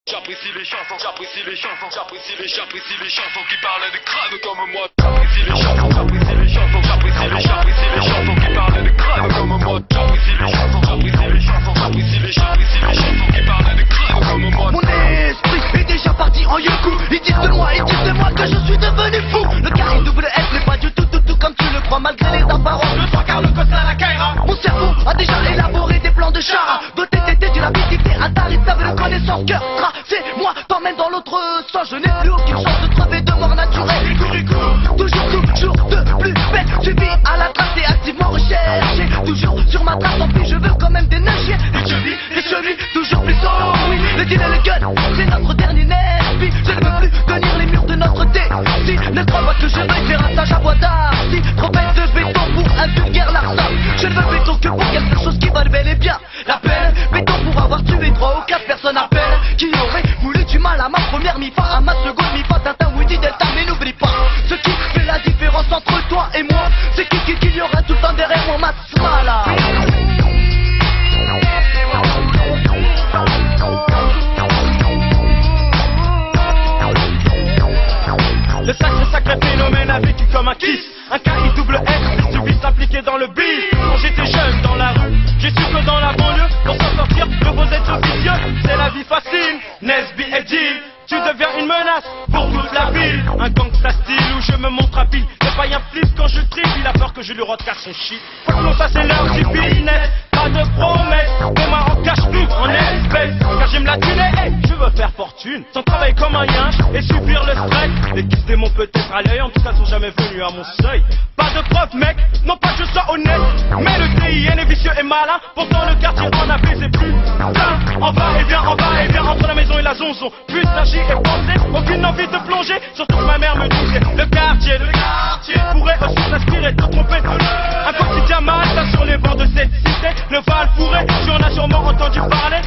J'apprécie les chansons, j'apprécie les chansons, j'apprécie les chansons qui parlent de crânes comme moi. J'apprécie les chansons, j'apprécie les chansons, j'apprécie les chansons qui parlent de crânes comme moi. J'apprécie les chansons, j'apprécie les chansons, j'apprécie les chansons qui parlent de crânes comme moi. Mon esprit est déjà parti en yoku. Ils disent de moi que je suis devenu fou. Le KIWS n'est pas du tout comme tu le crois, malgré les apparences. Le soir car le costa la Kaira. Mon cerveau a déjà élaboré des plans de char. Doté d'une habilité intarissable de connaissance. Cœur tracé, moi t'emmène dans l'autre sens. Je n'ai plus aucune chance de crever de mort naturelle. Toujours de plus belle. Je vis à la trace et activement recherché. Toujours sur ma trace, tant pis je veux quand même déneiger. Et je vis toujours plus haut. Oui, le deal et le gun, c'est notre dernier nervi. Je ne veux plus tenir les murs de notre défi. Ne crois pas que je vais faire un sage à bois d'arcy. Trop bête de béton pour un vulgaire larcin. Je ne veux béton que pour quelque chose qui valent bel et bien la peine. Béton pour avoir tué 3 ou 4 personnes à peine. Qui aurait voulu du mal à ma première mi-fa, à ma seconde mi-fa, Tintin, Woody, Delta. Mais n'oublie pas, ce qui fait la différence entre toi et moi, c'est qu'il y aura tout le temps derrière moi, ma smala. Le sacré phénomène a vécu comme un kiss. Un KIWS, il suffit de s'impliquer dans le beat. Quand j'étais jeune dans la rue, j'ai su que dans la banlieue, pour s'en sortir, le beaux être officieux, c'est la vie facile. Nesby et Jill, tu deviens une menace pour toute la ville. Un gangsta style où je me montre habile. Le païen flip quand je tripe, il a peur que je lui rote car son shit. Franchement ça c'est l'heure du business, pas de promesses. Demain en cash tout en espèces, car j'aime la thune et je veux faire fortune. Sans travailler comme un yinche et subir le stress. Les kiss démons peut-être à l'œil, en tout cas sont jamais venus à mon seuil. Pas de preuve mec, non pas que je sois honnête, mais le TIN est vicieux et malin. Pourtant le quartier en a baisé plus. En bas et bien, entre la maison et la zonzon. Plus d'agir et penser, aucune envie de plonger. Surtout que ma mère me disait, le quartier pourrait aussi s'inspirer de te tromper. Un quotidien malsain sur les bords de cette cité. Le Val pourrait, tu en as sûrement entendu parler.